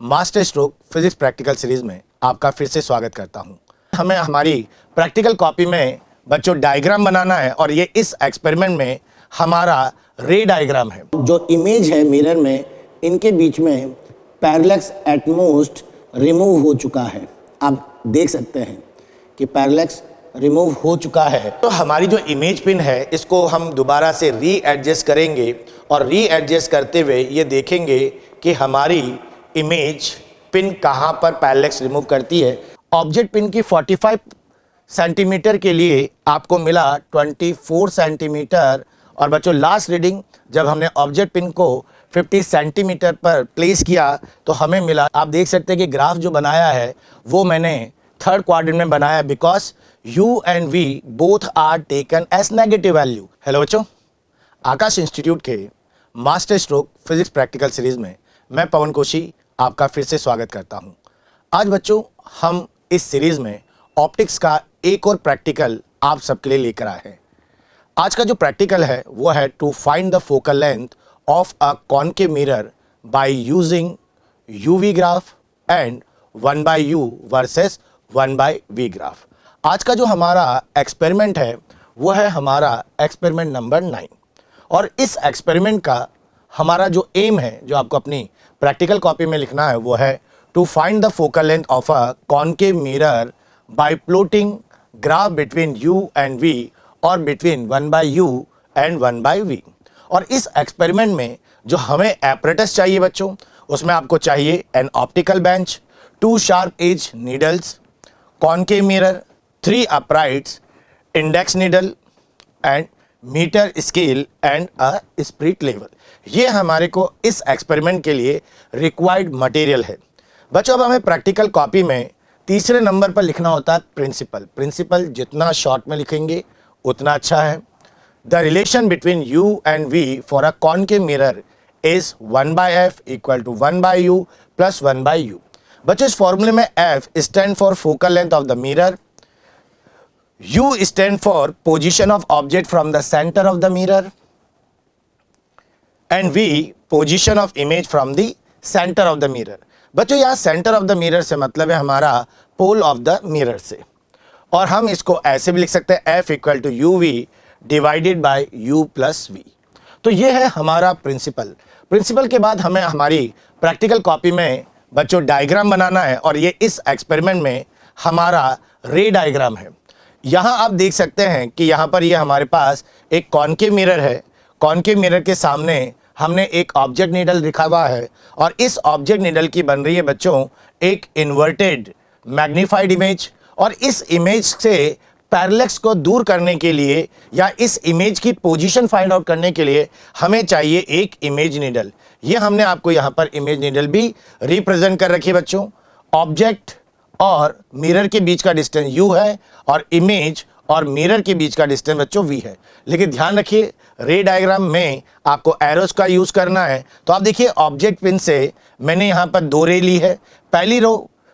Master stroke physics practical series में आपका फिर से स्वागत करता हूं। हमें हमारी प्रैक्टिकल कॉपी में बच्चों डायग्राम बनाना है और ये इस एक्सपेरिमेंट में हमारा रे डायग्राम है। जो इमेज है मिरर में, इनके बीच में पैरेलैक्स एट मोस्ट रिमूव हो चुका है। आप देख सकते हैं कि पैरेलैक्स रिमूव हो चुका है। तो हमारी जो इमेज पिन है इसको हम दोबारा से रीएडजस्ट करेंगे और रीएडजस्ट करते हुए ये देखेंगे कि हमारी इमेज पिन कहाँ पर पैरेलैक्स रिमूव करती है। ऑब्जेक्ट पिन की 45 सेंटीमीटर के लिए आपको मिला 24 सेंटीमीटर और बच्चों लास्ट रीडिंग जब हमने ऑब्जेक्ट पिन को 50 सेंटीमीटर पर प्लेस किया तो हमें मिला, आप देख सकते हैं कि ग्राफ जो बनाया है वो मैंने थर्ड क्वाड्रेंट में बनाया because U and V both are taken as negative value. Hello बच्चों, आकाश इंस्टीट्यूट के master stroke physics practical series में मैं पवन कोशी आपका फिर से स्वागत करता हूं। आज बच्चों हम इस सीरीज में ऑप्टिक्स का एक और प्रैक्टिकल आप सबके लिए लेकर आए हैं। आज का जो प्रैक्टिकल है वो है to find the focal length of a concave mirror by using u v graph and 1/u versus 1/v graph. आज का जो हमारा एक्सपेरिमेंट है वो है हमारा एक्सपेरिमेंट नंबर 9 और इस एक्सपेरिमेंट का हमारा जो एम है, जो आपको अपनी प्रैक्टिकल कॉपी में लिखना है, वो है to find the focal length of a concave mirror by plotting graph between u and v और बिटवीन 1/u एंड 1/v। और इस एक्सपेरिमेंट में जो हमें एपरेटस चाहिए बच्चों, उसमें आपको चाहिए an optical bench, 2 sharp edge needles, concave mirror, 3 uprights, index needle and metre scale and a spirit level. ये हमारे को इस एक्सपेरिमेंट के लिए रिक्वायर्ड मटेरियल है। बच्चों अब हमें प्रैक्टिकल कॉपी में तीसरे नंबर पर लिखना होता है प्रिंसिपल। प्रिंसिपल जितना शॉर्ट में लिखेंगे उतना अच्छा है। The relation between u and v for a concave mirror is 1/f equal to 1/u plus 1/u। बच्चों इस फॉर्मूले में f stand for focal length of the mirror, u stand for position of object from the center of the mirror and v position of image from the center of the mirror। बच्चों यहाँ center of the mirror से मतलब है हमारा pole of the mirror से, और हम इसको ऐसे भी लिख सकते हैं f equal to uv divided by u plus v। तो ये है हमारा प्रिंसिपल। प्रिंसिपल के बाद हमें हमारी प्रैक्टिकल कॉपी में बच्चों डायग्राम बनाना है और ये इस एक्सपेरिमेंट में हमारा रे डायग्राम है। यहाँ आप देख सकते हैं कि यहाँ पर ये हमारे पास एक कॉनकेव मिरर है। कॉनकेव मिरर के सामने हमने एक ऑब्जेक्ट नीडल लिखा हुआ है और इस ऑब्जेक्ट नीडल की बन रही है बच्चों एक इन्वर्टेड मैग्नीफाइड इमेज। और इस इमेज से पैरेलैक्स को दूर करने के लिए या इस इमेज की पोजीशन फाइंड आउट करने के लिए हमें चाहिए एक इमेज नीडल। ये हमने आपको यहाँ पर इमेज नीडल भी रिप्रेजेंट कर रखी है बच्चों। ऑब्जेक्ट और मिरर के बीच का डिस्टेंस u है और इमेज और मिरर के बीच का डिस्टेंस बच्चों v है। लेकिन ध्यान रखिए रे डायग्राम में आपको एरोस का यूज करना है। तो आप देखिए ऑब्जेक्ट पिन से मैंने यहाँ पर 2 रे ली है। पहली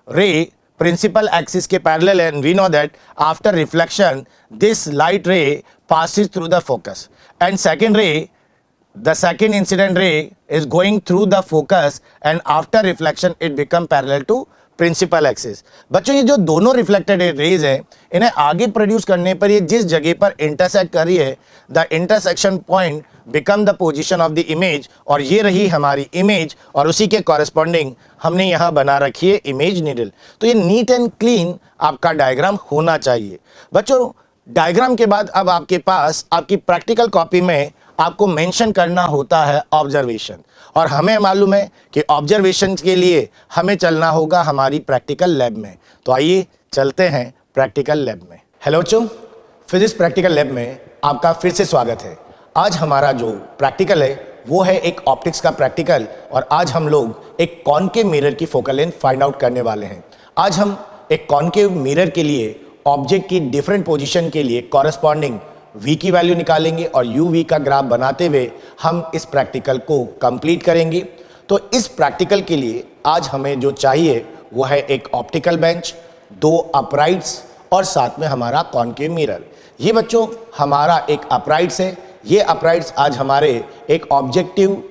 रे प्रिंसिपल एक्सिस के parallel and we know that after reflection this light ray passes through the focus and second ray, the second incident ray is going through the focus and after reflection it become parallel to principal axis. बच्चों ये जो दोनों reflected raise है इन्हें आगे produce करने पर ये जिस जगह पर इंटरसेक्ट कर रही है the intersection point become the position of the image, और ये रही हमारी इमेज और उसी के कॉरेस्पॉन्डिंग हमने यहाँ बना रखी है इमेज नीडल। तो ये नीट एंड क्लीन आपका डायग्राम होना चाहिए। बच्चों डायग्राम के बाद अब आपके पास आपकी प्रैक्टिकल कॉपी में आपको मेंशन करना होता है ऑब्जर्वेशन, और हमें मालूम है कि ऑब्जर्वेशन के लिए हमें चलना होगा हमारी प्रैक्टिकल लैब में। तो आइए चलते हैं प्रैक्टिकल लैब में। हेलो बच्चों, फिजिक्स प्रैक्टिकल लैब में आपका फिर से स्वागत है। आज हमारा जो प्रैक्टिकल है वो है एक ऑप्टिक्स का प्रैक्टिकल, और आज हम लोग एक कॉनकेव मिरर की फोकल लेंथ फाइंड आउट करने वाले हैं। आज हम एक कॉनकेव मिरर के लिए ऑब्जेक्ट की डिफरेंट पोजीशन के लिए कॉरेस्पॉन्डिंग v की वैल्यू निकालेंगे और uv का ग्राफ बनाते हुए हम इस प्रैक्टिकल को कंप्लीट करेंगे। तो इस प्रैक्टिकल के लिए आज हमें जो चाहिए वो है एक ऑप्टिकल बेंच, 2 अपराइट्स और साथ में हमारा कॉनकेव मिरर। ये बच्चों हमारा एक अपराइट्स है। ये अपराइट्स आज हमारे एक ऑब्जेक्टिव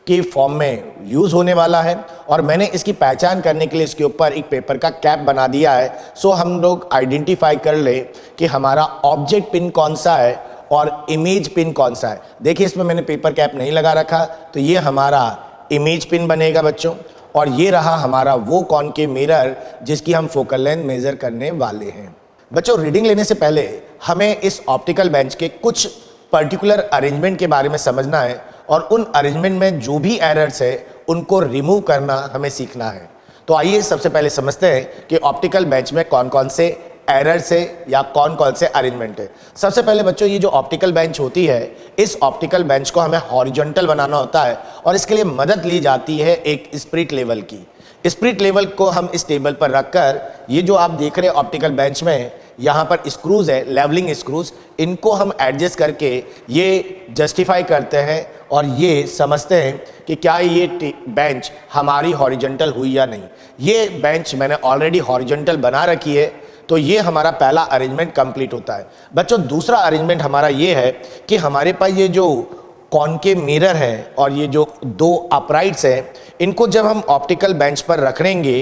के फॉर्म में यूज़ होने वाला है और मैंने इसकी पहचान करने के लिए इसके ऊपर एक पेपर का कैप बना दिया है। सो हम लोग आइडेंटिफाई कर ले कि हमारा ऑब्जेक्ट पिन कौन सा है और इमेज पिन कौन सा है। देखिए इसमें मैंने पेपर कैप नहीं लगा रखा, तो ये हमारा इमेज पिन बनेगा बच्चों, और ये रहा हमारा वो कॉनकेव मिरर जिसकी हम फोकल लेंथ मेजर करने वाले हैं। बच्चों रीडिंग लेने से पहले हमें इस ऑप्टिकल बेंच के कुछ पर्टिकुलर अरेंजमेंट के बारे में समझना है और उन अरेंजमेंट में जो भी एरर्स है उनको रिमूव करना हमें सीखना है। तो आइए सबसे पहले समझते हैं कि ऑप्टिकल बेंच में कौन कौन से एरर्स है या कौन कौन से अरेंजमेंट है। सबसे पहले बच्चों ये जो ऑप्टिकल बेंच होती है, इस ऑप्टिकल बेंच को हमें हॉरिजॉन्टल बनाना होता है और इसके लिए मदद ली जाती है एक स्पिरिट लेवल की। स्पिरिट लेवल को हम इस टेबल पर रखकर, ये जो आप देख रहे हैं ऑप्टिकल बेंच में यहाँ पर स्क्रूज है, लेवलिंग स्क्रूज, इनको हम एडजस्ट करके ये जस्टिफाई करते हैं और ये समझते हैं कि क्या ये बेंच हमारी हॉरिजॉन्टल हुई या नहीं। ये बेंच मैंने ऑलरेडी हॉरिजॉन्टल बना रखी है, तो ये हमारा पहला अरेंजमेंट कंप्लीट होता है। बच्चों दूसरा अरेंजमेंट हमारा ये है कि हमारे पास ये जो कॉनकेव मिरर है और ये जो दो अपराइट्स हैं, इनको जब हम ऑप्टिकल बेंच पर रखेंगे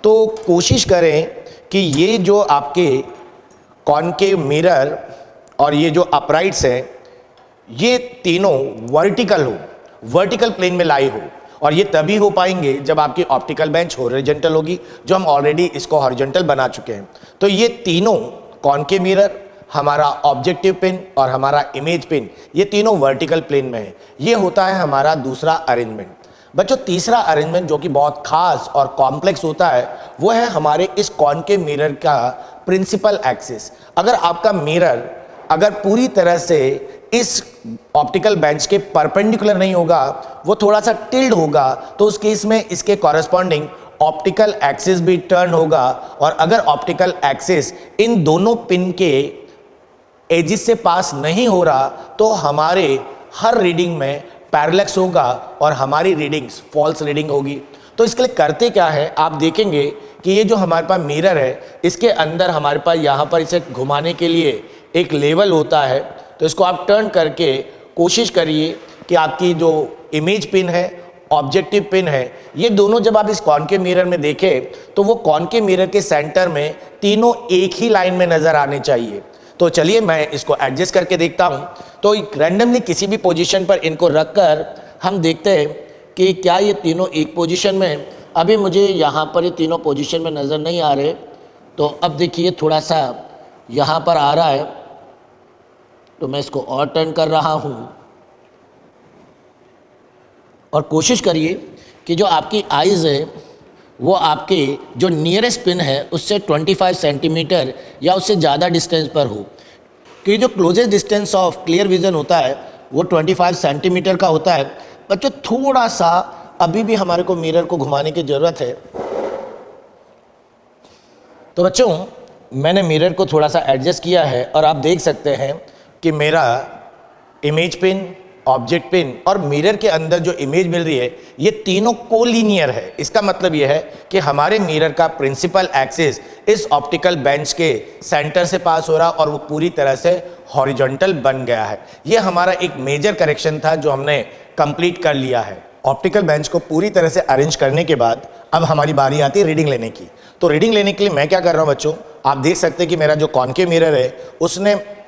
तो कोशिश करें कि ये जो आपके कॉनकेव मिरर और ये जो अपराइट्स हैं, ये तीनों वर्टिकल हो, वर्टिकल प्लेन में लाई हो, और ये तभी हो पाएंगे जब आपकी ऑप्टिकल बेंच हॉरिजॉन्टल होगी, जो हम ऑलरेडी इसको हॉरिजॉन्टल बना चुके हैं। तो ये तीनों कॉनकेव मिरर, हमारा ऑब्जेक्टिव पिन और हमारा इमेज पिन, ये तीनों वर्टिकल प्लेन में है। ये होता है हमारा दूसरा अरेंजमेंट। बच्चों तीसरा अरेंजमेंट जो कि बहुत खास और कॉम्प्लेक्स होता है, वो है हमारे इस कॉनकेव मिरर का प्रिंसिपल एक्सिस। अगर आपका मिरर अगर पूरी तरह से इस ऑप्टिकल बेंच के परपेंडिकुलर नहीं होगा, वो थोड़ा सा टिल्ड होगा, तो उस केस में इसके कॉरेस्पॉन्डिंग ऑप्टिकल एक्सिस भी टर्न होगा। और अगर ऑप्टिकल एक्सिस इन दोनों पिन के एजिस से पास नहीं हो रहा, तो हमारे हर रीडिंग में पैरेलैक्स होगा और हमारी रीडिंग्स फॉल्स रीडिंग होगी। तो इसके लिए करते क्या है, आप देखेंगे कि ये जो हमारे पास मिरर है, इसके अंदर हमारे पास यहाँ पर इसे घुमाने के लिए एक लेवल होता है। तो इसको आप टर्न करके कोशिश करिए कि आपकी जो इमेज पिन है, ऑब्जेक्टिव पिन है, ये दोनों जब आप इस कॉनकेव मिरर में देखें तो वो कॉनकेव मिरर के सेंटर में तीनों एक ही लाइन में नज़र आने चाहिए। तो चलिए मैं इसको एडजस्ट करके देखता हूँ। तो रैंडमली किसी भी पोजीशन पर इनको रखकर हम देखते हैं कि क्या ये तीनों एक पोजीशन में। अभी मुझे यहाँ पर ये तीनों पोजीशन में नज़र नहीं आ रहे, तो अब देखिए थोड़ा सा यहाँ पर आ रहा है, तो मैं इसको और टर्न कर रहा हूँ। और कोशिश करिए कि जो आपकी आइज़ है वो आपके जो नियरेस्ट पिन है उससे 25 सेंटीमीटर या उससे ज़्यादा डिस्टेंस पर हो, क्योंकि जो closest distance of clear vision होता है वो 25 सेंटीमीटर का होता है। बच्चों थोड़ा सा अभी भी हमारे को मिरर को घुमाने की ज़रूरत है। तो बच्चों मैंने मिरर को थोड़ा सा एडजस्ट किया है और आप देख सकते हैं कि मेरा इमेज पिन, ऑब्जेक्ट पिन और मिरर के अंदर जो इमेज मिल रही है, ये तीनों कोलिनियर है। इसका मतलब ये है कि हमारे मिरर का प्रिंसिपल एक्सिस इस ऑप्टिकल बेंच के सेंटर से पास हो रहा और वो पूरी तरह से हॉरिजॉन्टल बन गया है। ये हमारा एक मेजर करेक्शन था जो हमने कंप्लीट कर लिया है। ऑप्टिकल बेंच को पूरी तरह से अरेंज करने के बाद अब हमारी बारी आती है रीडिंग लेने की। तो रीडिंग लेने के लिए मैं क्या कर रहा हूँ बच्चों, आप देख सकते हैं कि मेरा जो कॉनकेव मिरर है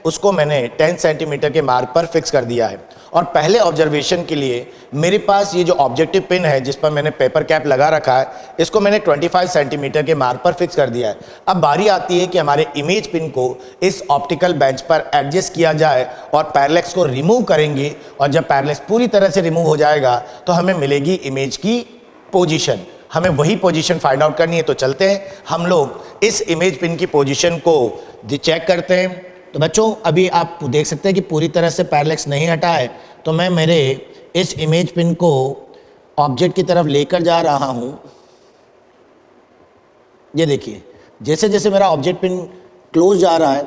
उसको मैंने 10 सेंटीमीटर के मार्क पर फिक्स कर दिया है। और पहले ऑब्जर्वेशन के लिए मेरे पास ये जो ऑब्जेक्टिव पिन है जिस पर मैंने पेपर कैप लगा रखा है, इसको मैंने 25 सेंटीमीटर के मार्क पर फिक्स कर दिया है। अब बारी आती है कि हमारे इमेज पिन को इस ऑप्टिकल बेंच पर एडजस्ट किया जाए और पैरेलैक्स को रिमूव करेंगे, और जब पैरेलैक्स पूरी तरह से रिमूव हो जाएगा तो हमें मिलेगी इमेज की पोजीशन। हमें वही पोजीशन फाइंड आउट करनी है। तो चलते हैं हम लोग इस इमेज पिन की पोजीशन को चेक करते हैं। तो बच्चों अभी आप देख सकते हैं कि पूरी तरह से पैरेलैक्स नहीं हटा है, तो मैं मेरे इस इमेज पिन को ऑब्जेक्ट की तरफ लेकर जा रहा हूं। ये देखिए जैसे जैसे मेरा ऑब्जेक्ट पिन क्लोज जा रहा है,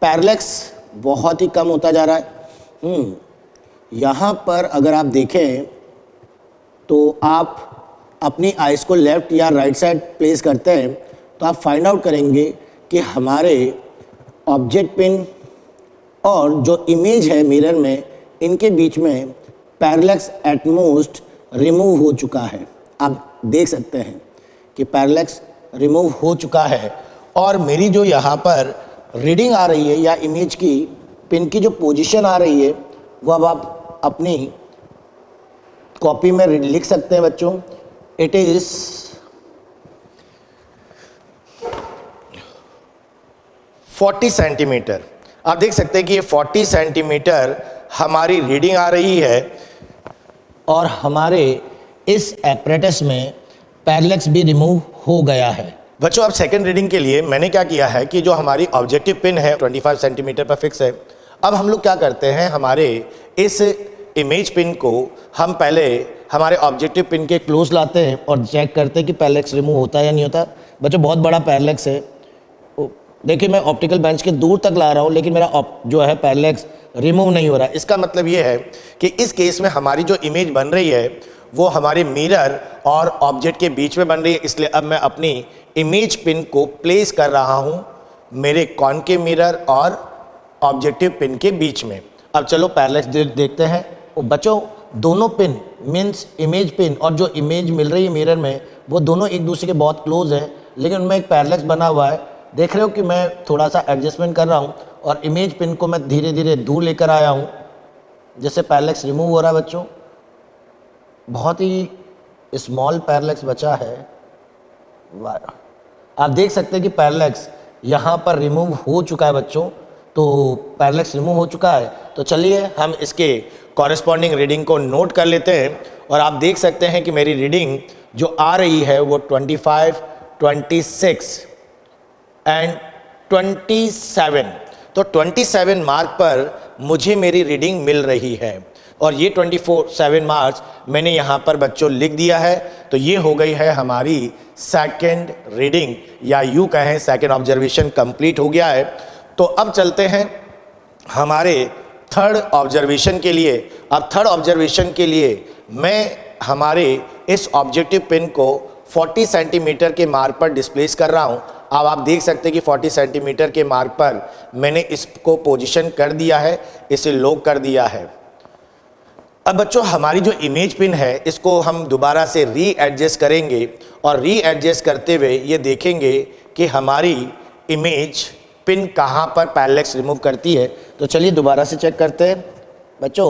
पैरेलैक्स बहुत ही कम होता जा रहा है। यहाँ पर अगर आप देखें तो आप अपनी आइज़ को लेफ़्ट या राइट साइड प्लेस करते हैं तो आप फाइंड आउट करेंगे कि हमारे ऑब्जेक्ट पिन और जो इमेज है मिरर में, इनके बीच में पैरेलैक्स एट मोस्ट रिमूव हो चुका है। आप देख सकते हैं कि पैरेलैक्स रिमूव हो चुका है और मेरी जो यहाँ पर रीडिंग आ रही है या इमेज की पिन की जो पोजीशन आ रही है वो अब आप अपनी कॉपी में लिख सकते हैं बच्चों। It is 40 centimetre. आप देख सकते हैं कि ये 40 सेंटीमीटर हमारी रीडिंग आ रही है और हमारे इस एपरेटस में पैरेलैक्स भी रिमूव हो गया है। बच्चों अब सेकंड रीडिंग के लिए मैंने क्या किया है कि जो हमारी ऑब्जेक्टिव पिन है 25 सेंटीमीटर पर फिक्स है। अब हम लोग क्या करते हैं, हमारे इस इमेज पिन को हम पहले हमारे ऑब्जेक्टिव पिन के क्लोज लाते हैं और चेक करते हैं कि पैरेलैक्स रिमूव होता है या नहीं होता। बच्चों बहुत बड़ा पैरेलैक्स है, देखिए मैं ऑप्टिकल बेंच के दूर तक ला रहा हूँ लेकिन मेरा जो है पैरेलैक्स रिमूव नहीं हो रहा। इसका मतलब ये है कि इस केस में हमारी जो इमेज बन रही है वो हमारे मिरर और ऑब्जेक्ट के बीच में बन रही है, इसलिए अब मैं अपनी इमेज पिन को प्लेस कर रहा हूँ मेरे कॉनकेव मिरर और ऑब्जेक्टिव पिन के बीच में। अब चलो पैरेलैक्स देखते हैं। बच्चों दोनों पिन मीन्स इमेज पिन और जो इमेज मिल रही है मिरर में वो दोनों एक दूसरे के बहुत क्लोज हैं, लेकिन उनमें एक पैरेलैक्स बना हुआ है। देख रहे हो कि मैं थोड़ा सा एडजस्टमेंट कर रहा हूँ और इमेज पिन को मैं धीरे धीरे दूर लेकर आया हूँ, जिससे पैरेलैक्स रिमूव हो रहा है। बच्चों बहुत ही स्मॉल पैरेलैक्स बचा है। आप देख सकते हैं कि पैरेलैक्स यहाँ पर रिमूव हो चुका है बच्चों, तो पैरेलैक्स रिमूव हो चुका है। तो चलिए हम इसके कॉरेस्पॉन्डिंग रीडिंग को नोट कर लेते हैं और आप देख सकते हैं कि मेरी रीडिंग जो आ रही है वो 25, 26 एंड 27। तो 27 मार्क पर मुझे मेरी रीडिंग मिल रही है और ये 27 मार्क्स मैंने यहाँ पर बच्चों लिख दिया है। तो ये हो गई है हमारी सेकंड रीडिंग या यूँ कहें सेकंड ऑब्जर्वेशन कंप्लीट हो गया है। तो अब चलते हैं हमारे थर्ड ऑब्जर्वेशन के लिए। अब थर्ड ऑब्जर्वेशन के लिए मैं हमारे इस ऑब्जेक्टिव पिन को 40 सेंटीमीटर के मार्क पर डिस्प्लेस कर रहा हूँ। अब आप देख सकते हैं कि 40 सेंटीमीटर के मार्क पर मैंने इसको पोजीशन कर दिया है, इसे लॉक कर दिया है। अब बच्चों हमारी जो इमेज पिन है इसको हम दोबारा से रीएडजस्ट करेंगे और रीएडजस्ट करते हुए ये देखेंगे कि हमारी इमेज पिन कहाँ पर पैरेलैक्स रिमूव करती है। तो चलिए दोबारा से चेक करते हैं। बच्चों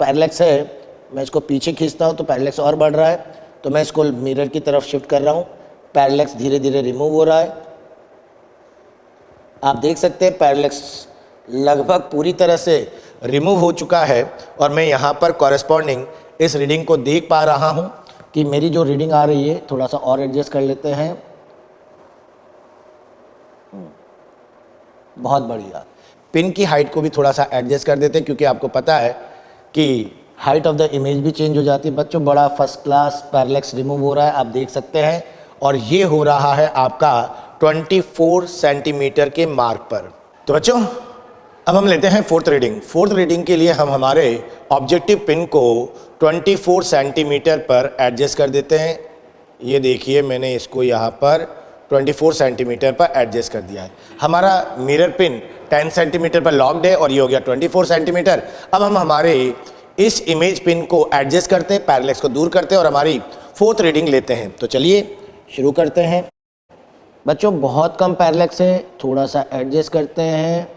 पैरेलैक्स है, मैं इसको पीछे खींचता हूँ तो पैरेलैक्स और बढ़ रहा है, तो मैं इसको मिरर की तरफ शिफ्ट कर रहा हूँ। पैरेलैक्स धीरे धीरे रिमूव हो रहा है। आप देख सकते हैं पैरेलैक्स लगभग पूरी तरह से रिमूव हो चुका है और मैं यहाँ पर कॉरेस्पॉन्डिंग इस रीडिंग को देख पा रहा हूँ कि मेरी जो रीडिंग आ रही है, थोड़ा सा और एडजस्ट कर लेते हैं। बहुत बढ़िया। पिन की हाइट को भी थोड़ा सा एडजस्ट कर देते हैं क्योंकि आपको पता है कि हाइट ऑफ द इमेज भी चेंज हो जाती है। बच्चों बड़ा फर्स्ट क्लास पैरेलैक्स रिमूव हो रहा है, आप देख सकते हैं, और ये हो रहा है आपका 24 सेंटीमीटर के मार्क पर। तो बच्चों अब हम लेते हैं फोर्थ रीडिंग। फोर्थ रीडिंग के लिए हम हमारे ऑब्जेक्टिव पिन को 24 सेंटीमीटर पर एडजस्ट कर देते हैं। ये देखिए मैंने इसको यहाँ पर 24 सेंटीमीटर पर एडजस्ट कर दिया है। हमारा मिरर पिन 10 सेंटीमीटर पर लॉक्ड है और ये हो गया 24 सेंटीमीटर। अब हम हमारे इस इमेज पिन को एडजस्ट करते हैं, पैरेलैक्स को दूर करते हैं और हमारी फोर्थ रीडिंग लेते हैं। तो चलिए शुरू करते हैं। बच्चों बहुत कम पैरेलैक्स है, थोड़ा सा एडजस्ट करते हैं।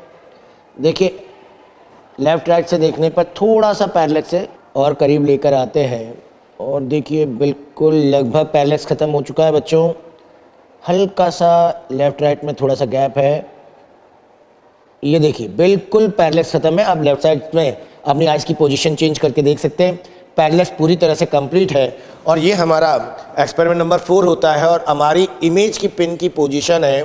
देखिए लेफ़्ट राइट से देखने पर थोड़ा सा पैरेलैक्स है और करीब लेकर आते हैं और देखिए बिल्कुल लगभग पैरेलैक्स ख़त्म हो चुका है। बच्चों हल्का सा लेफ़्ट राइट में थोड़ा सा गैप है। ये देखिए बिल्कुल पैरेलैक्स ख़त्म है। आप लेफ़्ट साइड में अपनी आइज़ की पोजीशन चेंज करके देख सकते हैं, पैरेलैक्स पूरी तरह से कंप्लीट है। और ये हमारा एक्सपेरिमेंट नंबर 4 होता है और हमारी इमेज की पिन की पोजीशन है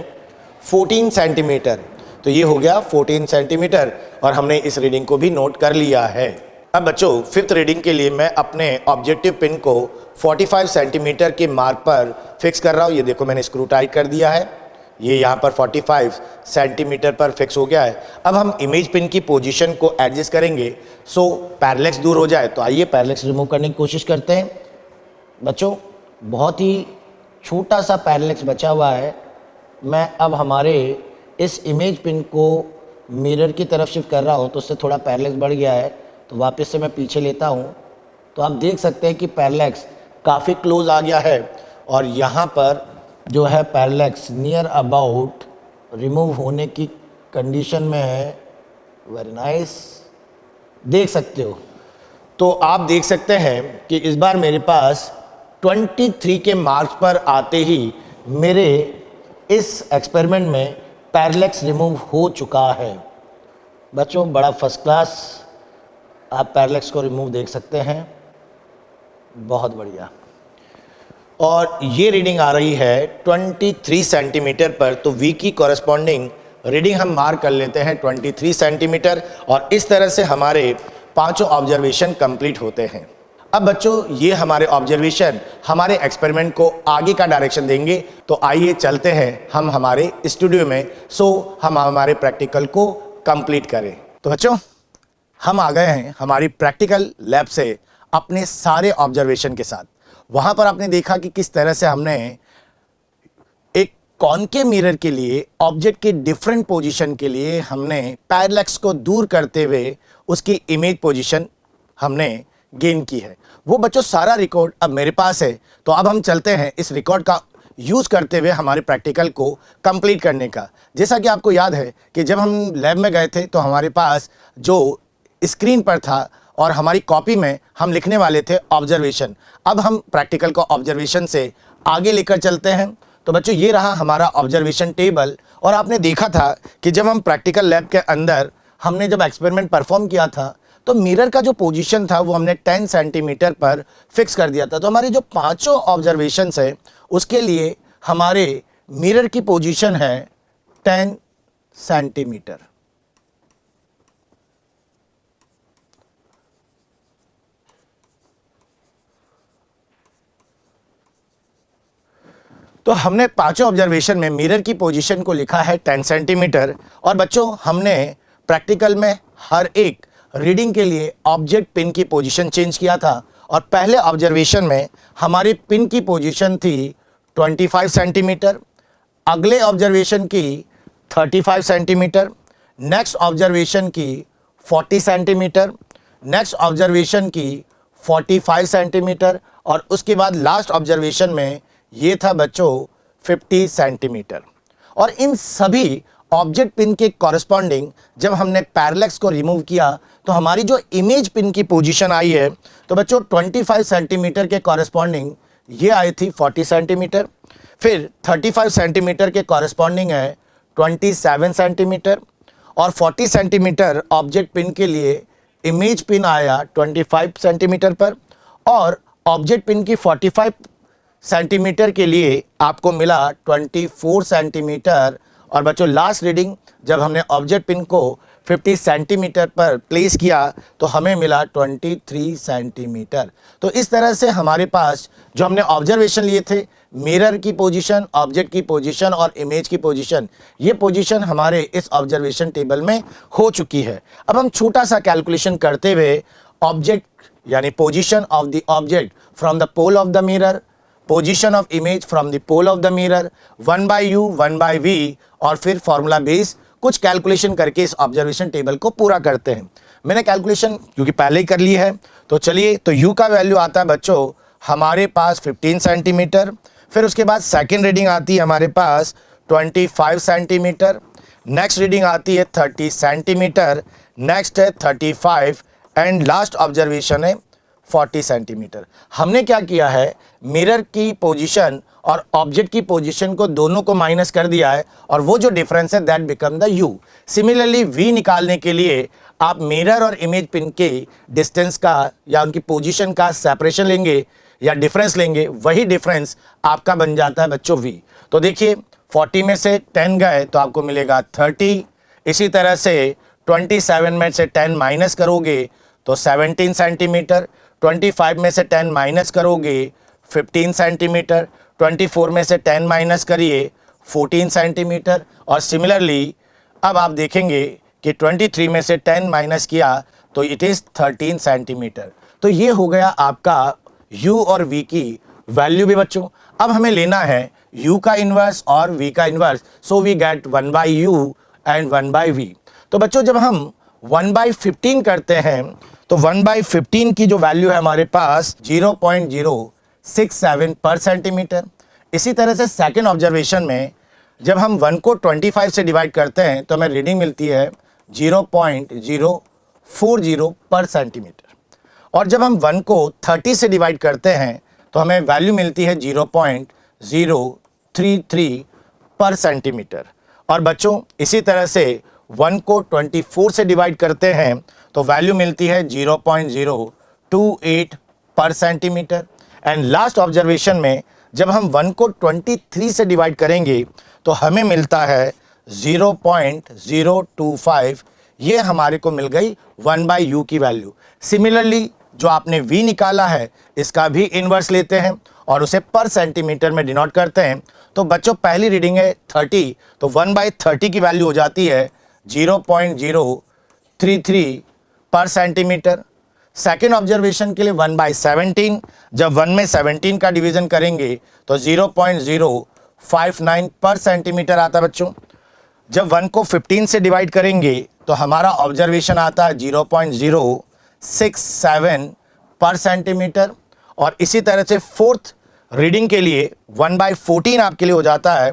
14 सेंटीमीटर। तो ये हो गया 14 सेंटीमीटर और हमने इस रीडिंग को भी नोट कर लिया है। अब बच्चों फिफ्थ रीडिंग के लिए मैं अपने ऑब्जेक्टिव पिन को 45 सेंटीमीटर के मार्क पर फिक्स कर रहा हूँ। ये देखो मैंने स्क्रू टाइट कर दिया है, ये यहाँ पर 45 सेंटीमीटर पर फिक्स हो गया है। अब हम इमेज पिन की पोजीशन को एडजस्ट करेंगे सो पैरेलैक्स दूर हो जाए। तो आइए पैरेलैक्स रिमूव करने की कोशिश करते हैं। बच्चों बहुत ही छोटा सा पैरेलैक्स बचा हुआ है। मैं अब हमारे इस इमेज पिन को मिरर की तरफ शिफ्ट कर रहा हूँ तो उससे थोड़ा पैरेलैक्स बढ़ गया है, तो वापस से मैं पीछे लेता हूँ तो आप देख सकते हैं कि पैरेलैक्स काफ़ी क्लोज आ गया है और यहाँ पर जो है पैरेलैक्स नियर अबाउट रिमूव होने की कंडीशन में है। वेरी नाइस, देख सकते हो। तो आप देख सकते हैं कि इस बार मेरे पास 23 के मार्क्स पर आते ही मेरे इस एक्सपेरिमेंट में पैरेलैक्स रिमूव हो चुका है। बच्चों बड़ा फर्स्ट क्लास आप पैरेलैक्स को रिमूव देख सकते हैं, बहुत बढ़िया। और ये रीडिंग आ रही है 23 सेंटीमीटर पर, तो वी की कॉरेस्पॉन्डिंग रीडिंग हम मार्क कर लेते हैं 23 सेंटीमीटर और इस तरह से हमारे पांचों ऑब्जर्वेशन कंप्लीट होते हैं। अब बच्चों ये हमारे ऑब्जर्वेशन हमारे एक्सपेरिमेंट को आगे का डायरेक्शन देंगे, तो आइए चलते हैं हम हमारे स्टूडियो में, सो हम हमारे प्रैक्टिकल को कंप्लीट करें। तो बच्चों हम आ गए हैं हमारी प्रैक्टिकल लैब से अपने सारे ऑब्जर्वेशन के साथ। वहां पर आपने देखा कि किस तरह से हमने एक कॉनकेव मिरर के लिए ऑब्जेक्ट के डिफरेंट पोजीशन के लिए हमने पैरेलैक्स को दूर करते हुए उसकी इमेज पोजीशन हमने गेन की है। वो बच्चों सारा रिकॉर्ड अब मेरे पास है, तो अब हम चलते हैं इस रिकॉर्ड का यूज़ करते हुए हमारे प्रैक्टिकल को कंप्लीट करने का। जैसा कि आपको याद है कि जब हम लैब में गए थे तो हमारे पास जो स्क्रीन पर था और हमारी कॉपी में हम लिखने वाले थे ऑब्जर्वेशन। अब हम प्रैक्टिकल को ऑब्जर्वेशन से आगे लेकर चलते हैं। तो बच्चों ये रहा हमारा ऑब्जर्वेशन टेबल और आपने देखा था कि जब हम प्रैक्टिकल लैब के अंदर हमने जब एक्सपेरिमेंट परफॉर्म किया था तो मिरर का जो पोजीशन था वो हमने 10 सेंटीमीटर पर फिक्स कर दिया था। तो हमारे जो पांचों ऑब्जर्वेशन है उसके लिए हमारे मिरर की पोजीशन है 10 सेंटीमीटर। तो हमने पांचों ऑब्जर्वेशन में मिरर की पोजीशन को लिखा है 10 सेंटीमीटर और बच्चों हमने प्रैक्टिकल में हर एक रीडिंग के लिए ऑब्जेक्ट पिन की पोजीशन चेंज किया था और पहले ऑब्जर्वेशन में हमारी पिन की पोजीशन थी 25 सेंटीमीटर, अगले ऑब्जर्वेशन की 35 सेंटीमीटर, नेक्स्ट ऑब्जर्वेशन की 40 सेंटीमीटर, नेक्स्ट ऑब्जर्वेशन की 45 सेंटीमीटर और उसके बाद लास्ट ऑब्जर्वेशन में ये था बच्चों 50 सेंटीमीटर। और इन सभी ऑब्जेक्ट पिन के कॉरेस्पॉन्डिंग जब हमने पैरेलैक्स को रिमूव किया तो हमारी जो इमेज पिन की पोजीशन आई है तो बच्चों 25 सेंटीमीटर के कॉरेस्पॉन्डिंग ये आई थी 40 सेंटीमीटर, फिर 35 सेंटीमीटर के कॉरेस्पॉन्डिंग है 27 सेंटीमीटर और 40 सेंटीमीटर ऑब्जेक्ट पिन के लिए इमेज पिन आया 25 सेंटीमीटर पर और ऑब्जेक्ट पिन की 45 सेंटीमीटर के लिए आपको मिला 24 सेंटीमीटर। और बच्चों लास्ट रीडिंग जब हमने ऑब्जेक्ट पिन को 50 सेंटीमीटर पर प्लेस किया तो हमें मिला 23 सेंटीमीटर। तो इस तरह से हमारे पास जो हमने ऑब्जर्वेशन लिए थे मिरर की पोजीशन, ऑब्जेक्ट की पोजीशन और इमेज की पोजीशन, ये पोजीशन हमारे इस ऑब्जर्वेशन टेबल में हो चुकी है। अब हम छोटा सा कैलकुलेशन करते हुए ऑब्जेक्ट यानी position of the object from the pole of the mirror, position of image from the pole of the mirror, 1/u 1/v और फिर फॉर्मूला बेस कुछ कैलकुलेशन करके इस ऑब्जर्वेशन टेबल को पूरा करते हैं। मैंने कैलकुलेशन क्योंकि पहले ही कर ली है तो चलिए, तो u का वैल्यू आता है बच्चों हमारे पास 15 सेंटीमीटर, फिर उसके बाद सेकेंड रीडिंग आती है हमारे पास 25 सेंटीमीटर, नेक्स्ट रीडिंग आती है 30 सेंटीमीटर, नेक्स्ट है 35 एंड लास्ट ऑब्जर्वेशन है 40 सेंटीमीटर। हमने क्या किया है मिरर की पोजीशन और ऑब्जेक्ट की पोजीशन को दोनों को माइनस कर दिया है और वो जो डिफरेंस है that become the u। Similarly v निकालने के लिए आप मिरर और इमेज पिन के डिस्टेंस का या उनकी पोजीशन का सेपरेशन लेंगे या डिफरेंस लेंगे, वही डिफरेंस आपका बन जाता है बच्चों v। तो देखिए 40 में से 10 गए तो आपको मिलेगा 30, इसी तरह से 27 में से 10 माइनस करोगे तो 17 सेंटीमीटर, 25 में से 10 माइनस करोगे 15 सेंटीमीटर, 24 में से 10 माइनस करिए 14 सेंटीमीटर और सिमिलरली अब आप देखेंगे कि 23 में से 10 माइनस किया तो इट इज़ 13 सेंटीमीटर। तो ये हो गया आपका u और v की वैल्यू भी बच्चों। अब हमें लेना है u का इन्वर्स और v का inverse, so we get 1/u and 1/v। तो बच्चों जब हम 1/15 करते हैं तो तो 1/15 की जो वैल्यू है हमारे पास 0.067 पर सेंटीमीटर। इसी तरह से सेकंड ऑब्जर्वेशन में जब हम 1 को 25 से डिवाइड करते हैं तो हमें रीडिंग मिलती है 0.040 पर सेंटीमीटर। और जब हम 1 को 30 से डिवाइड करते हैं तो हमें वैल्यू मिलती है 0.033 पर सेंटीमीटर। और बच्चों इसी तरह से 1 को 24 से डिवाइड करते हैं तो वैल्यू मिलती है 0.028 पर सेंटीमीटर। एंड लास्ट ऑब्जर्वेशन में जब हम 1 को 23 से डिवाइड करेंगे तो हमें मिलता है 0.025। ये हमारे को मिल गई 1/u की वैल्यू। सिमिलरली जो आपने v निकाला है इसका भी इन्वर्स लेते हैं और उसे पर सेंटीमीटर में डिनोट करते हैं। तो बच्चों पहली रीडिंग है 30, तो 1/30 की वैल्यू हो जाती है 0.033 पर सेंटीमीटर। सेकेंड ऑब्जर्वेशन के लिए 1/17, जब 1 में 17 का डिवीजन करेंगे तो 0.059 पर सेंटीमीटर आता है बच्चों। जब 1 को 15 से डिवाइड करेंगे तो हमारा ऑब्जर्वेशन आता है 0.067 पर सेंटीमीटर। और इसी तरह से फोर्थ रीडिंग के लिए 1/14 आपके लिए हो जाता है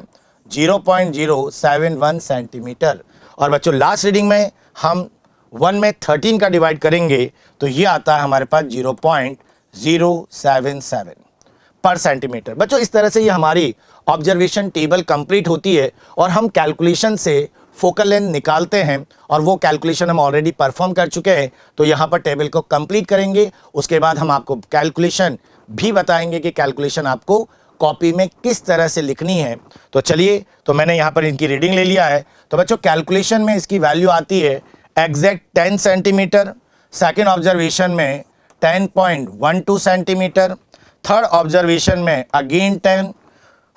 0.071 सेंटीमीटर। और बच्चों लास्ट रीडिंग में हम 1 में 13 का डिवाइड करेंगे तो ये आता है हमारे पास 0.077 पर सेंटीमीटर। बच्चों इस तरह से ये हमारी ऑब्जर्वेशन टेबल कंप्लीट होती है और हम कैलकुलेशन से फोकल लेंथ निकालते हैं और वो कैलकुलेशन हम ऑलरेडी परफॉर्म कर चुके हैं। तो यहाँ पर टेबल को कंप्लीट करेंगे, उसके बाद हम आपको कैलकुलेशन भी बताएंगे कि कैलकुलेशन आपको कॉपी में किस तरह से लिखनी है। तो चलिए, तो मैंने यहाँ पर इनकी रीडिंग ले लिया है। तो बच्चों कैलकुलेशन में इसकी वैल्यू आती है एग्जैक्ट 10 सेंटीमीटर, सेकेंड ऑब्जर्वेशन में 10.12 सेंटीमीटर, थर्ड ऑब्जर्वेशन में अगेन 10,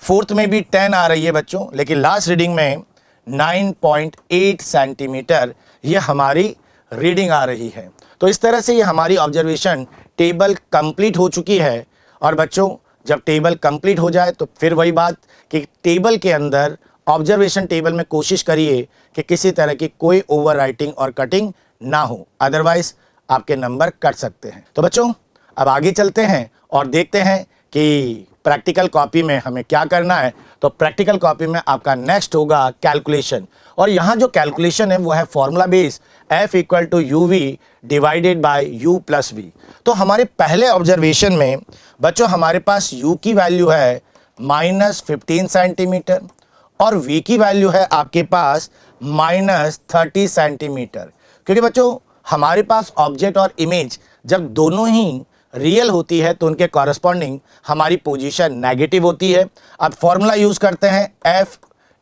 फोर्थ में भी 10 आ रही है बच्चों, लेकिन लास्ट रीडिंग में 9.8 सेंटीमीटर ये हमारी रीडिंग आ रही है। तो इस तरह से ये हमारी ऑब्जर्वेशन टेबल कंप्लीट हो चुकी है। और बच्चों जब टेबल कंप्लीट हो जाए तो फिर वही बात कि टेबल के अंदर ऑब्जर्वेशन टेबल में कोशिश करिए कि किसी तरह की कोई ओवर राइटिंग और कटिंग ना हो, अदरवाइज आपके नंबर कट सकते हैं। तो बच्चों अब आगे चलते हैं और देखते हैं कि प्रैक्टिकल कॉपी में हमें क्या करना है। तो प्रैक्टिकल कॉपी में आपका नेक्स्ट होगा कैलकुलेशन, और यहाँ जो कैलकुलेशन है वो है formula base F = UV divided by U + V। तो हमारे पहले ऑब्जर्वेशन में बच्चों हमारे पास U की वैल्यू है -15 सेंटीमीटर और V की वैल्यू है आपके पास -30 सेंटीमीटर। क्योंकि बच्चों हमारे पास ऑब्जेक्ट और इमेज जब दोनों ही रियल होती है तो उनके कॉरस्पॉन्डिंग हमारी पोजीशन नेगेटिव होती है। अब फॉर्मूला यूज़ करते हैं F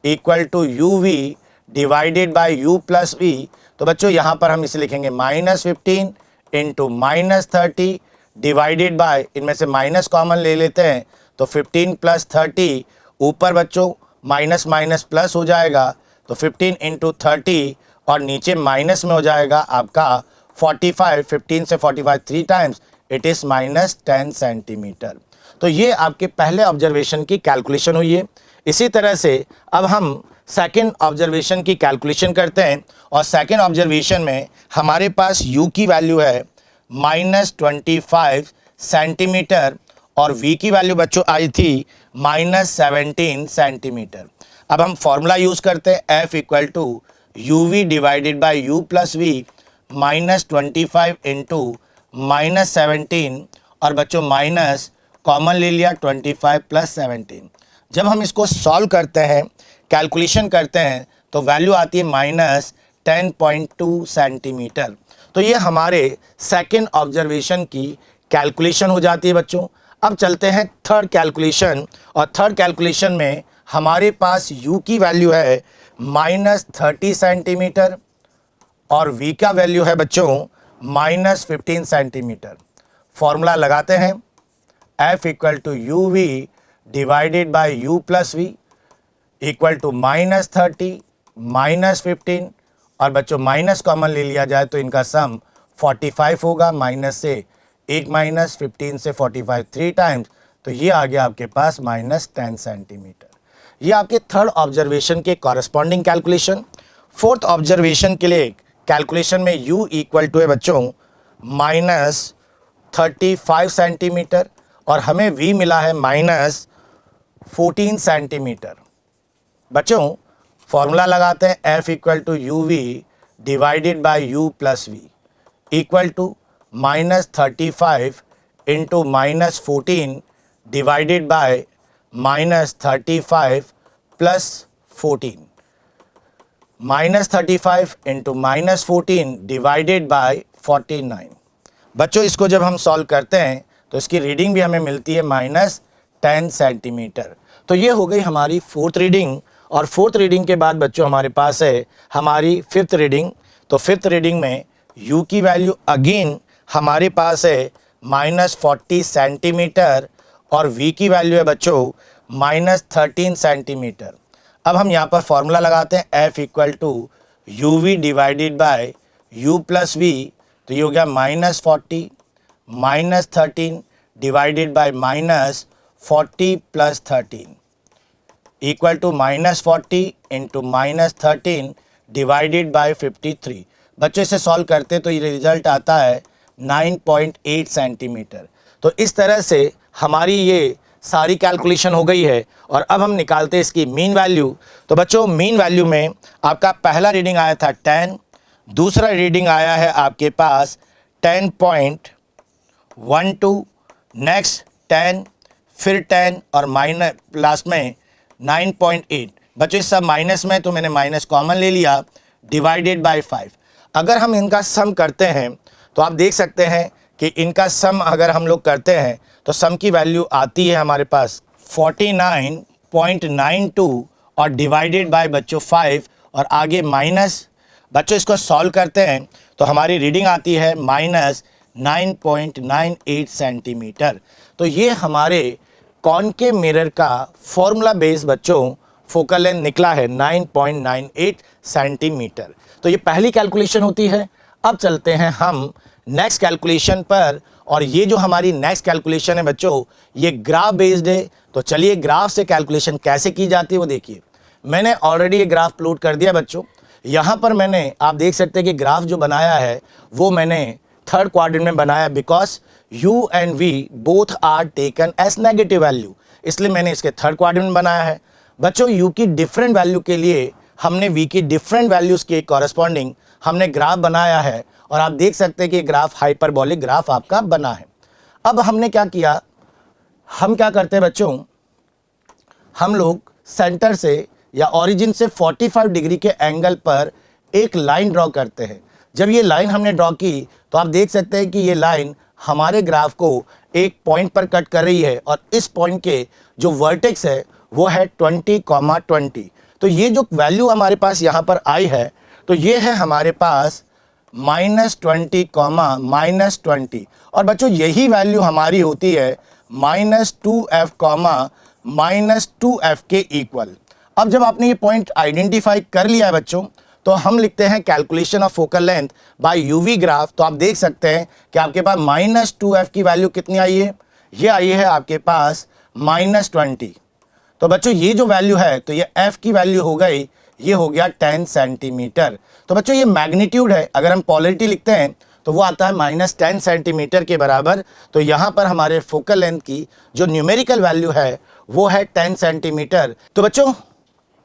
= UV divided by U + V। तो बच्चों यहाँ पर हम इसे लिखेंगे -15 × -30 डिवाइडेड बाय, इनमें से माइनस कॉमन ले लेते हैं तो 15 + 30, ऊपर बच्चों माइनस माइनस प्लस हो जाएगा तो 15 × 30 और नीचे माइनस में हो जाएगा आपका 45, 15 से 45 3 टाइम्स, इट इज़ -10 सेंटीमीटर। तो ये आपके पहले ऑब्जर्वेशन की कैलकुलेशन हुई है। इसी तरह से अब हम सेकंड ऑब्जर्वेशन की कैलकुलेशन करते हैं और सेकंड ऑब्जर्वेशन में हमारे पास U की वैल्यू है -25 सेंटीमीटर और V की वैल्यू बच्चों आई थी -17 सेंटीमीटर। अब हम फॉर्मूला यूज़ करते हैं F = UV divided by U + V, -25 × -17 और बच्चों माइनस कॉमन ले लिया 25 + 17। जब हम इसको सॉल्व करते हैं, कैलकुलेशन करते हैं तो वैल्यू आती है -10.2 सेंटीमीटर। तो ये हमारे सेकंड ऑब्जर्वेशन की कैलकुलेशन हो जाती है बच्चों। अब चलते हैं थर्ड कैलकुलेशन, और थर्ड कैलकुलेशन में हमारे पास U की वैल्यू है -30 सेंटीमीटर और V का वैल्यू है बच्चों -15 सेंटीमीटर। फॉर्मूला लगाते हैं F = UV divided by U + V = -30 -15 और बच्चों माइनस कॉमन ले लिया जाए तो इनका सम 45 होगा, माइनस से 1 माइनस 15 से 45 3 टाइम्स, तो ये आ गया आपके पास -10 सेंटीमीटर। ये आपके थर्ड ऑब्जर्वेशन के कॉरस्पॉन्डिंग कैलकुलेशन। फोर्थ ऑब्जर्वेशन के लिए कैलकुलेशन में U = है बच्चों -35 सेंटीमीटर और हमें v मिला है -14 सेंटीमीटर। बच्चों फॉर्मूला लगाते हैं, F equal to u v divided by u plus v equal to -35 into -14 divided by -35 plus 14 -35 into -14 divided by 49। बच्चों इसको जब हम सॉल्व करते हैं तो इसकी रीडिंग भी हमें मिलती है -10 सेंटीमीटर। तो ये हो गई हमारी फोर्थ रीडिंग। और फोर्थ रीडिंग के बाद बच्चों हमारे पास है हमारी फिफ्थ रीडिंग। तो फिफ्थ रीडिंग में u की वैल्यू अगेन हमारे पास है -40 सेंटीमीटर और v की वैल्यू है बच्चों -13 सेंटीमीटर। अब हम यहाँ पर फॉर्मूला लगाते हैं, F equal to u v divided by u plus v. तो ये हो गया -40 -13 divided by -40 plus 13 equal to -40 into -13 divided by 53। बच्चों इसे सॉल्व करते तो ये रिजल्ट आता है 9.8 सेंटीमीटर। तो इस तरह से हमारी ये सारी कैलकुलेशन हो गई है और अब हम निकालते हैं इसकी मीन वैल्यू। तो बच्चों मीन वैल्यू में आपका पहला रीडिंग आया था 10, दूसरा रीडिंग आया है आपके पास 10.12, नेक्स्ट 10, फिर 10 और माइनस लास्ट में 9.8। बच्चों इस सब माइनस में तो मैंने माइनस कॉमन ले लिया डिवाइडेड बाय 5। अगर हम इनका सम करते हैं तो आप देख सकते हैं कि इनका सम अगर हम लोग करते हैं तो सम की वैल्यू आती है हमारे पास 49.92 और डिवाइडेड बाय बच्चों 5 और आगे माइनस। बच्चों इसको सॉल्व करते हैं तो हमारी रीडिंग आती है -9.98 सेंटीमीटर। तो ये हमारे कॉनकेव मिरर का फॉर्मूला बेस बच्चों फोकल लेंथ निकला है 9.98 सेंटीमीटर। तो ये पहली कैलकुलेशन होती है। अब चलते हैं हम नेक्स्ट कैलकुलेशन पर और ये जो हमारी नेक्स्ट कैलकुलेशन है बच्चों ये ग्राफ बेस्ड है। तो चलिए ग्राफ से कैलकुलेशन कैसे की जाती है वो देखिए। मैंने ऑलरेडी ये ग्राफ प्लॉट कर दिया बच्चों। यहाँ पर मैंने आप देख सकते हैं कि ग्राफ जो बनाया है वो मैंने थर्ड क्वाड्रेंट में बनाया because u and v both are taken as negative value, इसलिए मैंने इसके थर्ड क्वाड्रेंट में बनाया है। बच्चों u की डिफरेंट वैल्यू के लिए हमने v की डिफरेंट वैल्यूज़ के कॉरस्पॉन्डिंग हमने ग्राफ बनाया है और आप देख सकते हैं कि ग्राफ हाइपरबोलिक ग्राफ आपका बना है। अब हमने क्या किया, हम क्या करते हैं बच्चों, हम लोग सेंटर से या ओरिजिन से 45 डिग्री के एंगल पर एक लाइन ड्रॉ करते हैं। जब ये लाइन हमने ड्रॉ की तो आप देख सकते हैं कि ये लाइन हमारे ग्राफ को एक पॉइंट पर कट कर रही है और इस पॉइंट के जो वर्टेक्स है वो है 20,20। तो ये जो वैल्यू हमारे पास यहाँ पर आई है तो ये है हमारे पास -20, -20 और बच्चों यही वैल्यू हमारी होती है -2f, -2f के इक्वल। अब जब आपने ये पॉइंट आइडेंटिफाई कर लिया है बच्चों तो हम लिखते हैं calculation of focal length bye UV graph. तो आप देख सकते हैं कि आपके पास -2f की वैल्यू कितनी आई है, ये आई है आपके पास -20। तो बच्चों ये जो वैल्यू है तो ये f की वैल्यू हो गई, ये हो गया 10 सेंटीमीटर। तो बच्चों ये मैग्नीट्यूड है, अगर हम पोलैरिटी लिखते हैं तो वो आता है -10 सेंटीमीटर के बराबर। तो यहाँ पर हमारे फोकल लेंथ की जो न्यूमेरिकल वैल्यू है वो है 10 सेंटीमीटर। तो बच्चों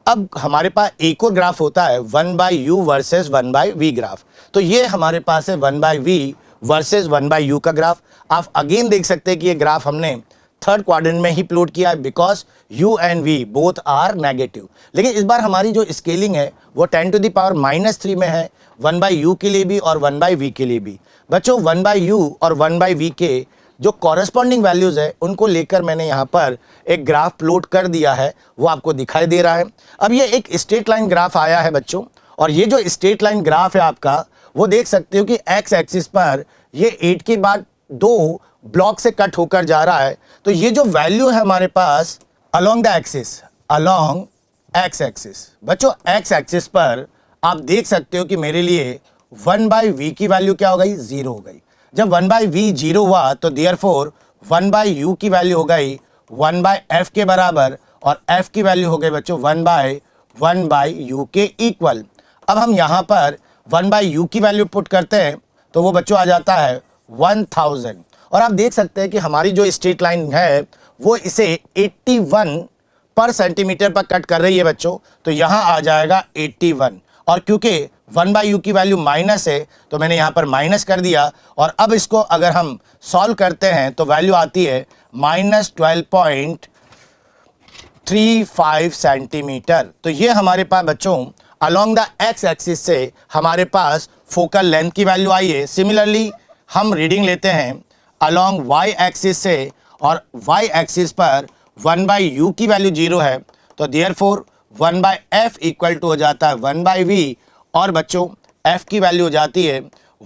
अब हमारे पास एक और ग्राफ होता है 1/u वर्सेस 1/v ग्राफ। तो ये हमारे पास है 1/v वर्सेस 1/u का ग्राफ। आप अगेन देख सकते हैं कि ये ग्राफ हमने थर्ड क्वाड्रेंट में ही प्लॉट किया है because u and v both are negative. लेकिन इस बार हमारी जो स्केलिंग है वो 10⁻³ में है 1/u के लिए भी और 1/v के लिए भी। बच्चों 1/u और 1/v के जो कॉरेस्पॉन्डिंग वैल्यूज़ है उनको लेकर मैंने यहाँ पर एक ग्राफ प्लॉट कर दिया है, वो आपको दिखाई दे रहा है। अब ये एक स्ट्रेट लाइन ग्राफ आया है बच्चों और ये जो स्ट्रेट लाइन ग्राफ है आपका वो देख सकते हो कि एक्स एक्सिस पर ये 8 के बाद 2 ब्लॉक से कट होकर जा रहा है। तो ये जो वैल्यू है हमारे पास along the axis, along x axis, बच्चों एक्स एक्सिस पर आप देख सकते हो कि मेरे लिए 1/v की वैल्यू क्या हो गई, 0 हो गई। जब 1/v 0 हुआ तो देयरफॉर 1/u की वैल्यू हो गई 1/f के बराबर और f की वैल्यू हो गई बच्चों 1/u के इक्वल। अब हम यहाँ पर 1/u की वैल्यू पुट करते हैं तो वो बच्चों आ जाता है 1000। और आप देख सकते हैं कि हमारी जो स्ट्रेट लाइन है वो इसे 81 पर सेंटीमीटर पर कट कर रही है बच्चों, तो यहाँ आ जाएगा 81। और क्योंकि 1/u की वैल्यू माइनस है तो मैंने यहाँ पर माइनस कर दिया। और अब इसको अगर हम सॉल्व करते हैं तो वैल्यू आती है -12.35 सेंटीमीटर। तो ये हमारे पास बच्चों अलोंग द एक्स एक्सिस से हमारे पास फोकल लेंथ की वैल्यू आई है। सिमिलरली हम रीडिंग लेते हैं अलोंग वाई एक्सिस से, और वाई एक्सिस पर 1/u की वैल्यू 0 है, तो देयरफॉर 1/f इक्वल टू हो जाता है 1/v। और बच्चों f की वैल्यू हो जाती है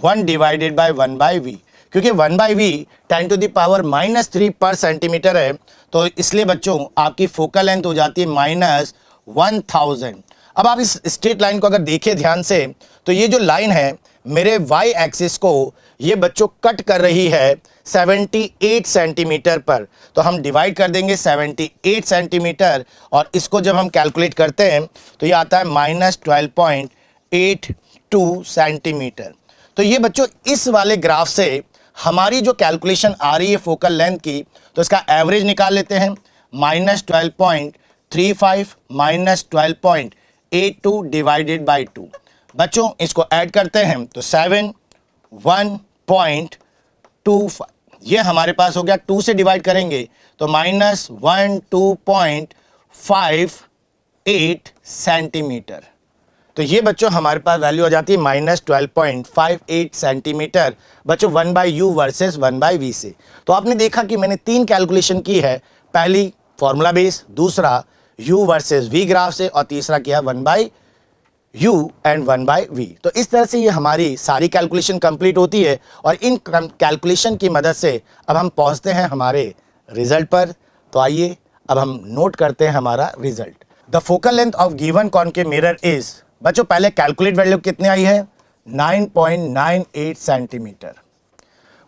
1 डिवाइडेड बाय 1/v। क्योंकि 1/v 10⁻³ पर सेंटीमीटर है, तो इसलिए बच्चों आपकी फोकल लेंथ हो जाती है -1000। अब आप इस स्ट्रेट लाइन को अगर देखें ध्यान से, तो ये जो लाइन है मेरे y एक्सिस को ये बच्चों कट कर रही है 78 सेंटीमीटर पर। तो हम डिवाइड कर देंगे 78 सेंटीमीटर, और इसको जब हम कैलकुलेट करते हैं तो ये आता है -12.82 सेंटीमीटर। तो ये बच्चों इस वाले ग्राफ से हमारी जो कैलकुलेशन आ रही है फोकल लेंथ की, तो इसका एवरेज निकाल लेते हैं। -12.35 -12.82 डिवाइडेड बाई 2। बच्चों इसको ऐड करते हैं तो 71.25, ये हमारे पास हो गया। 2 से डिवाइड करेंगे तो -12.58 सेंटीमीटर। तो ये बच्चों हमारे पास वैल्यू आ जाती है -12.58 सेंटीमीटर बच्चों 1/u वर्सेस 1/v से। तो आपने देखा कि मैंने 3 कैलकुलेशन की है, पहली फॉर्मूला बेस, दूसरा u वर्सेस v ग्राफ से, और तीसरा किया 1/u एंड 1/v। तो इस तरह से ये हमारी सारी कैलकुलेशन कंप्लीट होती है, और इन कैलकुलेशन की मदद से अब हम पहुंचते हैं हमारे रिजल्ट पर। तो आइए अब हम नोट करते हैं हमारा result. The focal length of given concave mirror is, बच्चों पहले कैलकुलेट वैल्यू कितनी आई है 9.98 सेंटीमीटर।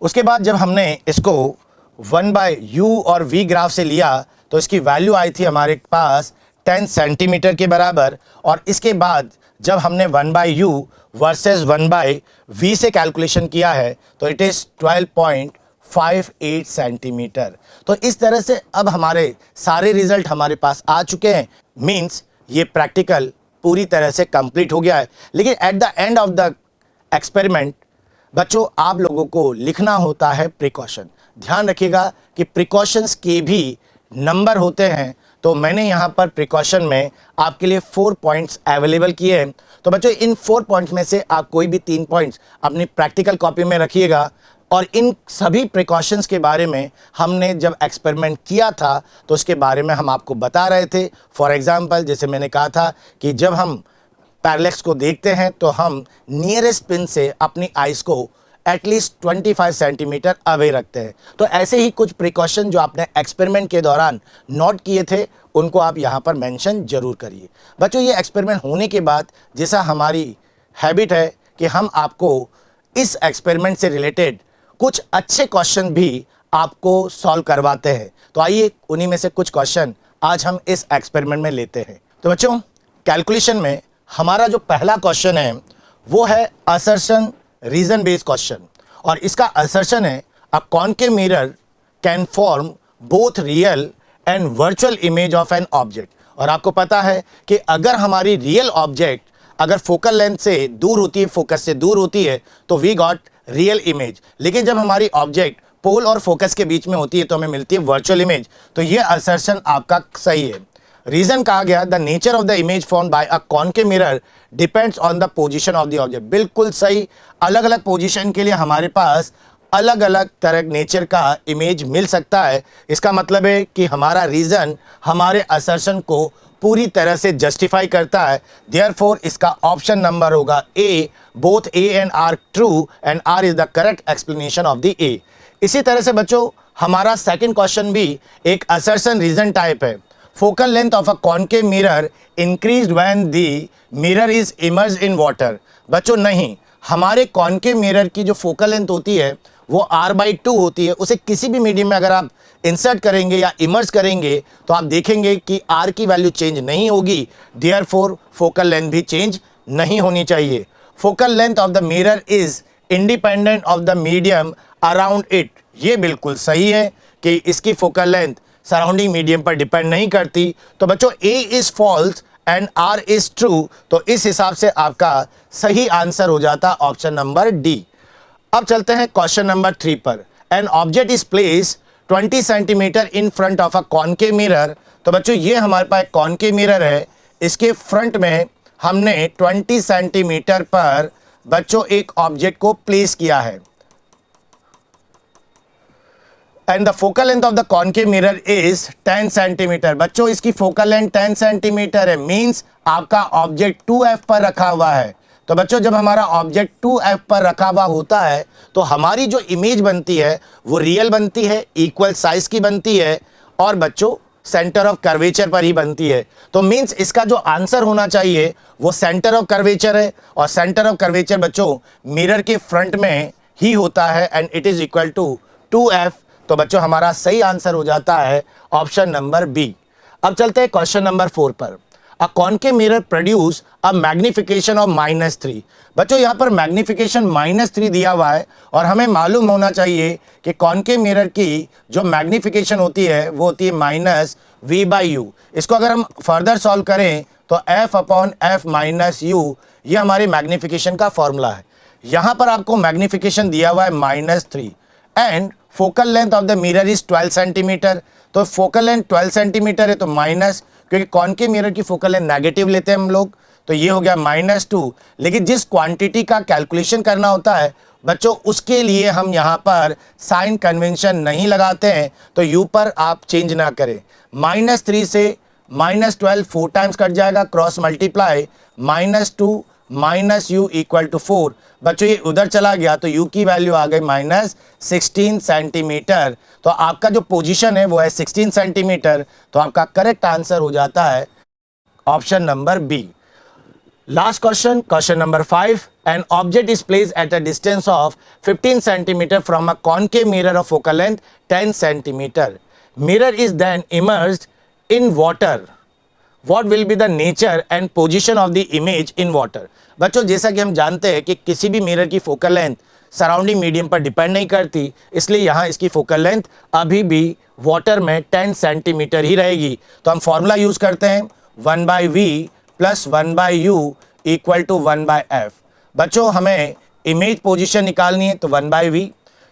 उसके बाद जब हमने इसको 1/u और v ग्राफ से लिया तो इसकी वैल्यू आई थी हमारे पास 10 सेंटीमीटर के बराबर। और इसके बाद जब हमने 1/u वर्सेस 1/v से कैलकुलेशन किया है तो इट इज़ 12.58 सेंटीमीटर। तो इस तरह से अब हमारे सारे रिजल्ट हमारे पास आ चुके हैं। मीन्स ये प्रैक्टिकल पूरी तरह से कंप्लीट हो गया है। लेकिन at the end of the experiment बच्चों आप लोगों को लिखना होता है प्रिकॉशन। ध्यान रखिएगा कि प्रिकॉशंस के भी नंबर होते हैं। तो मैंने यहाँ पर प्रिकॉशन में आपके लिए 4 पॉइंट्स अवेलेबल किए हैं। तो बच्चों इन 4 पॉइंट्स में से आप कोई भी 3 पॉइंट्स अपनी प्रैक्टिकल कॉपी में रखिएगा। और इन सभी प्रिकॉशंस के बारे में हमने जब एक्सपेरिमेंट किया था तो उसके बारे में हम आपको बता रहे थे। फॉर एग्जांपल जैसे मैंने कहा था कि जब हम पैरेलैक्स को देखते हैं तो हम नियरेस्ट पिन से अपनी आइज़ को एटलीस्ट 25 सेंटीमीटर अवे रखते हैं। तो ऐसे ही कुछ प्रिकॉशन जो आपने एक्सपेरिमेंट के दौरान नोट किए थे उनको आप यहाँ पर मेंशन जरूर करिए। बच्चों ये एक्सपेरिमेंट होने के बाद जैसा हमारी हैबिट है कि हम आपको इस एक्सपेरिमेंट से रिलेटेड कुछ अच्छे क्वेश्चन भी आपको सॉल्व करवाते हैं। तो आइए उन्हीं में से कुछ क्वेश्चन आज हम इस एक्सपेरिमेंट में लेते हैं। तो बच्चों कैलकुलेशन में हमारा जो पहला क्वेश्चन है वो है असर्शन रीजन बेस्ड क्वेश्चन। और इसका असर्शन है अ concave mirror can form both real and virtual image of an object. और आपको पता है कि अगर हमारी रियल ऑब्जेक्ट अगर फोकल लेंथ से दूर होती है, फोकस से दूर होती है, तो वी गॉट रियल इमेज। लेकिन जब हमारी ऑब्जेक्ट पोल और फोकस के बीच में होती है तो हमें मिलती है वर्चुअल इमेज। तो ये असर्शन आपका सही है। रीजन कहा गया the nature of the image form by a concave mirror depends on the position of the object. बिल्कुल सही। अलग अलग पोजीशन के लिए हमारे पास अलग अलग तरह नेचर का इमेज मिल सकता है। इसका मतलब है कि हमारा रीजन हमारे असर्शन को पूरी तरह से जस्टिफाई करता है। देयरफॉर इसका ऑप्शन नंबर होगा A. Both A and R true and R is the correct explanation of the A. इसी तरह से बच्चों हमारा सेकंड क्वेश्चन भी एक असर्शन रीजन टाइप है। Focal length of a concave mirror increased when the mirror is immersed in water. बच्चों नहीं, हमारे कॉनकेव मिरर की जो फोकल लेंथ होती है वो r/2 होती है। उसे किसी भी मीडियम में अगर आप इंसर्ट करेंगे या इमर्ज करेंगे तो आप देखेंगे कि r की वैल्यू चेंज नहीं होगी। देयरफॉर फोकल लेंथ भी चेंज नहीं होनी चाहिए। Focal length of the mirror is independent of the medium around it. ये बिल्कुल सही है कि इसकी फोकल लेंथ सराउंडिंग मीडियम पर डिपेंड नहीं करती। तो बच्चों A is false and R is true, तो इस हिसाब से आपका सही आंसर हो जाता ऑप्शन नंबर डी। अब चलते हैं क्वेश्चन नंबर 3 पर। N object is place 20 centimetre in front of a concave mirror. तो बच्चों ये हमारे पास कॉनकेव मिरर है, इसके फ्रंट में हमने 20 सेंटीमीटर पर बच्चों एक ऑब्जेक्ट को प्लेस किया है। And the focal length of the concave mirror is 10 centimetre. बच्चों इसकी फोकल लेंथ 10 सेंटीमीटर है, मींस आपका ऑब्जेक्ट 2f पर रखा हुआ है। तो बच्चों जब हमारा ऑब्जेक्ट 2f पर रखा हुआ होता है तो हमारी जो इमेज बनती है वो रियल बनती है, इक्वल साइज की बनती है और बच्चों सेंटर ऑफ कर्वेचर पर ही बनती है। तो मींस इसका जो आंसर होना चाहिए वो सेंटर ऑफ कर्वेचर है, और सेंटर ऑफ कर्वेचर बच्चों मिरर के फ्रंट में ही होता है and it is equal to 2f। तो बच्चों हमारा सही आंसर हो जाता है ऑप्शन नंबर बी। अब चलते हैं क्वेश्चन नंबर 4 पर। अ concave mirror produce a magnification of -3। बच्चों यहाँ पर मैग्निफिकेशन -3 दिया हुआ है और हमें मालूम होना चाहिए कि कॉनकेव मिरर की जो मैग्निफिकेशन होती है वो होती है -v/u। इसको अगर हम फर्दर सॉल्व करें तो f/f-u ये हमारी मैग्निफिकेशन का फॉर्मूला है। यहाँ पर आपको मैग्निफिकेशन दिया हुआ है -3 and focal length of the mirror is 12 centimetre. तो फोकल लेंथ 12 सेंटीमीटर है तो माइनस, क्योंकि कॉनकेव मिरर की फोकल लेंथ नेगेटिव लेते हैं हम लोग, तो ये हो गया -2। लेकिन जिस क्वांटिटी का कैलकुलेशन करना होता है बच्चों उसके लिए हम यहाँ पर साइन कन्वेंशन नहीं लगाते हैं, तो u पर आप चेंज ना करें। -3 से -12 4 टाइम्स कट जाएगा, cross multiply, -2 -u equal to 4। बच्चों ये उधर चला गया तो u की वैल्यू आ गई -16 सेंटीमीटर। तो आपका जो पोजीशन है वो है 16 सेंटीमीटर, तो आपका करेक्ट आंसर हो जाता है option number B. Last question, question number 5। An object is place at a distance of 15 centimetre from a concave mirror of focal length 10 centimetre. Mirror is then immersed in water. What will be the nature and position of the image in water? बच्चों जैसा कि हम जानते हैं कि किसी भी mirror की फोकल लेंथ सराउंडिंग मीडियम पर डिपेंड नहीं करती, इसलिए यहाँ इसकी फोकल लेंथ अभी भी वाटर में 10 सेंटीमीटर ही रहेगी। तो हम फॉर्मूला यूज करते हैं 1/v + 1/u equal to 1/f। बच्चों हमें इमेज पोजीशन निकालनी है तो 1/v।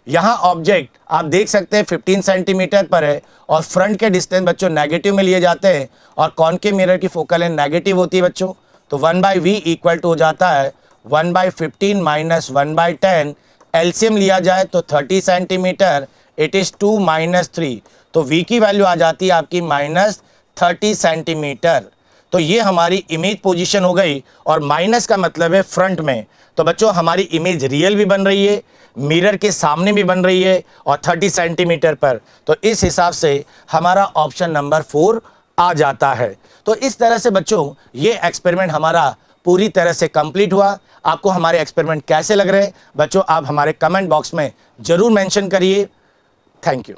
यहाँ ऑब्जेक्ट आप देख सकते हैं 15 सेंटीमीटर पर है और फ्रंट के डिस्टेंस बच्चों नेगेटिव में लिए जाते हैं और कॉनकेव मिरर की फोकल लेंथ नेगेटिव होती है बच्चों। तो 1/v इक्वल टू हो जाता है 1/15 - 1/10। एलसीएम लिया जाए तो 30 सेंटीमीटर, इट इज़ 2 - 3, तो v की वैल्यू आ जाती है आपकी -30 सेंटीमीटर। तो ये हमारी इमेज पोजीशन हो गई और माइनस का मतलब है फ्रंट में। तो बच्चों हमारी इमेज रियल भी बन रही है, मिरर के सामने भी बन रही है और 30 सेंटीमीटर पर। तो इस हिसाब से हमारा ऑप्शन नंबर 4 आ जाता है। तो इस तरह से बच्चों ये एक्सपेरिमेंट हमारा पूरी तरह से कंप्लीट हुआ। आपको हमारे एक्सपेरिमेंट कैसे लग रहे हैं बच्चों, आप हमारे कमेंट बॉक्स में ज़रूर मेंशन करिए। Thank you.